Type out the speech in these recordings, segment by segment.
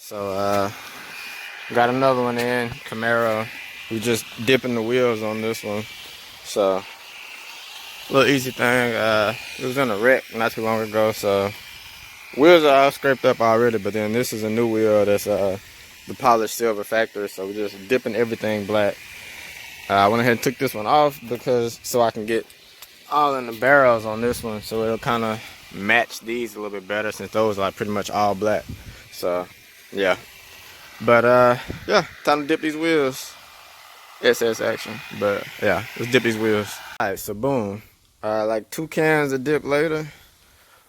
So got another one in Camaro. We just dipping the wheels on this one. So little easy thing. It was in a wreck not too long ago, so wheels are all scraped up already, but then this is a new wheel that's the polished silver factory, so we're just dipping everything black. I went ahead and took this one off because so I can get all in the barrels on this one, so it'll kind of match these a little bit better since those are like pretty much all black. So yeah, but yeah, time to dip these wheels. SS action, but yeah, let's dip these wheels. All right, so boom, like 2 cans of dip later,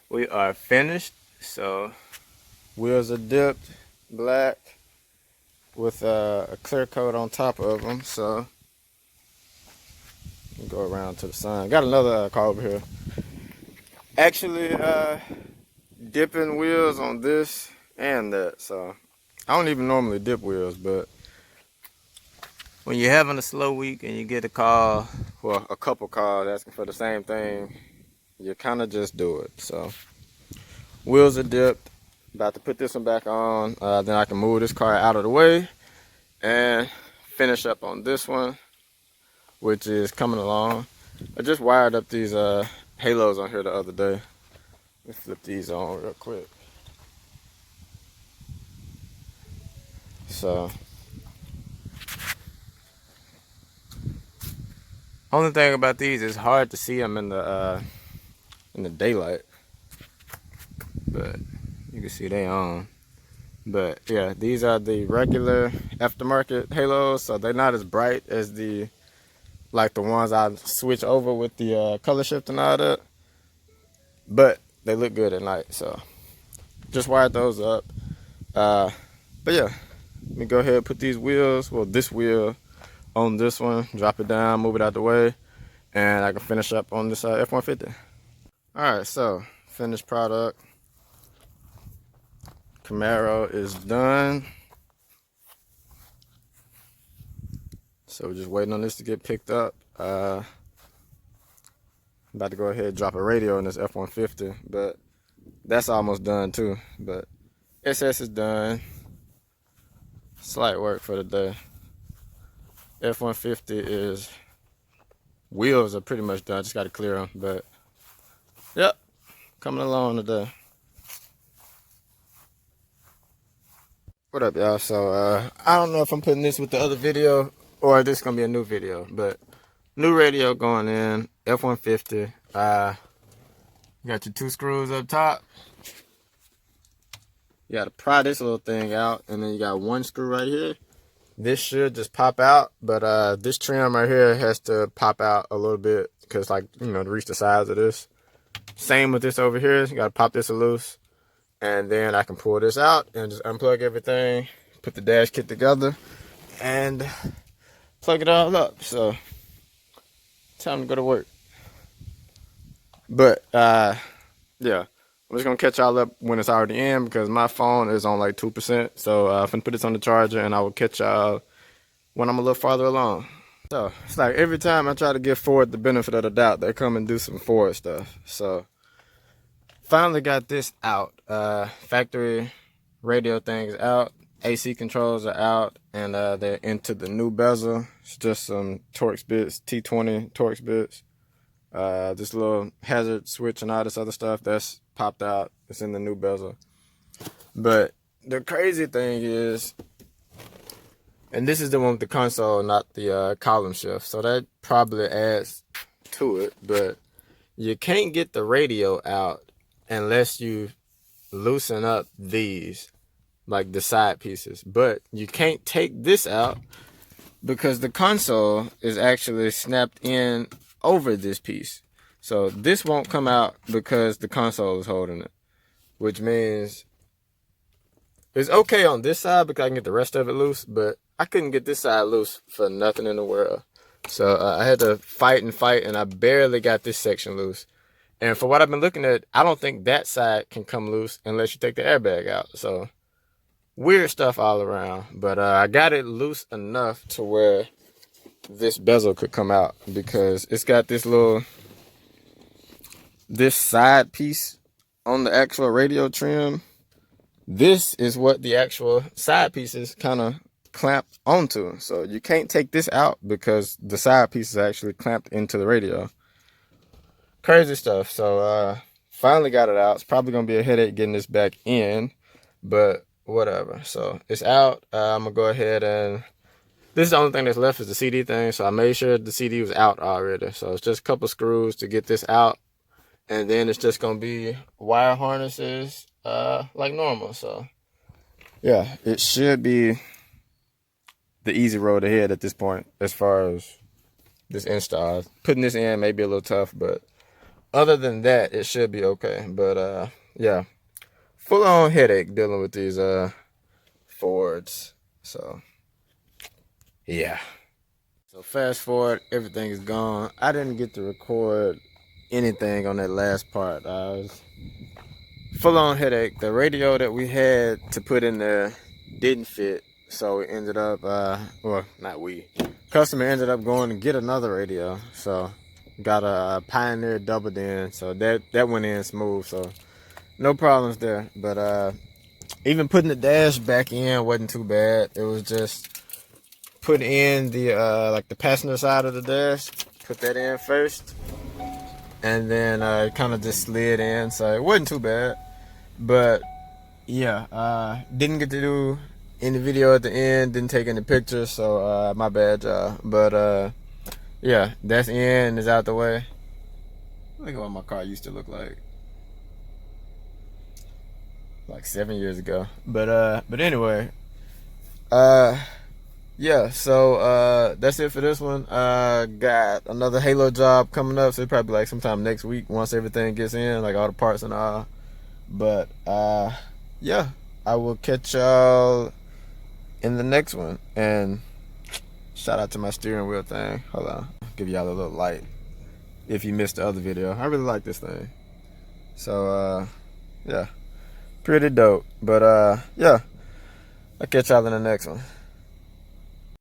we are finished. So wheels are dipped black with a clear coat on top of them. So go around to the sun. Got another car over here. Actually, dipping wheels on this and that. So I don't even normally dip wheels, but when you're having a slow week and you get a call, well, a couple calls asking for the same thing, you kind of just do it. So wheels are dipped. About to put this one back on. Then I can move this car out of the way and finish up on this one, which is coming along. I just wired up these halos on here the other day. Let's flip these on real quick. So only thing about these is hard to see them in the daylight, but you can see they on. But yeah, these are the regular aftermarket halos, so they're not as bright as the ones I switch over with the color shift and all that, but they look good at night. So just wired those up. But yeah, let me go ahead and put these wheels, well, this wheel on this one, drop it down, move it out the way, and I can finish up on this F-150. All right, so finished product. Camaro is done. So we're just waiting on this to get picked up. About to go ahead and drop a radio in this F-150, but that's almost done too. But SS is done. Slight work for the day. F-150 is, wheels are pretty much done. Just got to clear them, but yep, coming along today. What up, y'all? So I don't know if I'm putting this with the other video or this is gonna be a new video, but new radio going in, F-150. You got your 2 screws up top. You gotta pry this little thing out, and then you got 1 screw right here. This should just pop out, but this trim right here has to pop out a little bit because, like, you know, to reach the size of this. Same with this over here. You gotta pop this loose, and then I can pull this out and just unplug everything, put the dash kit together, and plug it all up. So time to go to work. But yeah, I'm just gonna catch y'all up when it's already in because my phone is on like 2%. So I'm gonna put this on the charger and I will catch y'all when I'm a little farther along. So it's like every time I try to give Ford the benefit of the doubt, they come and do some Ford stuff. So finally got this out. Factory radio things out, AC controls are out, and they're into the new bezel. It's just some Torx bits, T20 Torx bits. This little hazard switch and all this other stuff that's popped out. It's in the new bezel. But the crazy thing is, and this is the one with the console, not the column shift, so that probably adds to it, but you can't get the radio out unless you loosen up these, like the side pieces. But you can't take this out because the console is actually snapped in over this piece. So this won't come out because the console is holding it, which means it's okay on this side because I can get the rest of it loose, but I couldn't get this side loose for nothing in the world. So I had to fight, and I barely got this section loose. And for what I've been looking at, I don't think that side can come loose unless you take the airbag out. So weird stuff all around. But I got it loose enough to where this bezel could come out because it's got this side piece on the actual radio trim this is what the actual side pieces kind of clamp onto. So you can't take this out because the side piece is actually clamped into the radio. Crazy stuff. So finally got it out. It's probably gonna be a headache getting this back in, but whatever. So it's out. I'm gonna go ahead and this is the only thing that's left is the CD thing. So I made sure the CD was out already. So it's just a couple screws to get this out, and then it's just gonna be wire harnesses like normal. So yeah, it should be the easy road ahead at this point as far as this install. Putting this in may be a little tough, but other than that, it should be okay. But yeah, full on headache dealing with these Fords. So yeah. So fast forward, everything is gone. I didn't get to record anything on that last part. I was full on headache. The radio that we had to put in there didn't fit, so we ended up well, not we, customer ended up going to get another radio. So got a Pioneer double in, so that went in smooth, so no problems there. But even putting the dash back in wasn't too bad. It was just put in the like the passenger side of the dash, put that in first, and then it kind of just slid in, so it wasn't too bad. But yeah, didn't get to do any video at the end, didn't take any pictures, so my bad, y'all. But yeah, that's in, is out the way. Look at what my car used to look like 7 years ago. But anyway, yeah, so that's it for this one. Got another Halo job coming up, so probably like sometime next week once everything gets in, like all the parts and all. But yeah, I will catch y'all in the next one. And shout out to my steering wheel thing. Hold on, give y'all a little light if you missed the other video. I really like this thing. So yeah, pretty dope. But yeah, I'll catch y'all in the next one.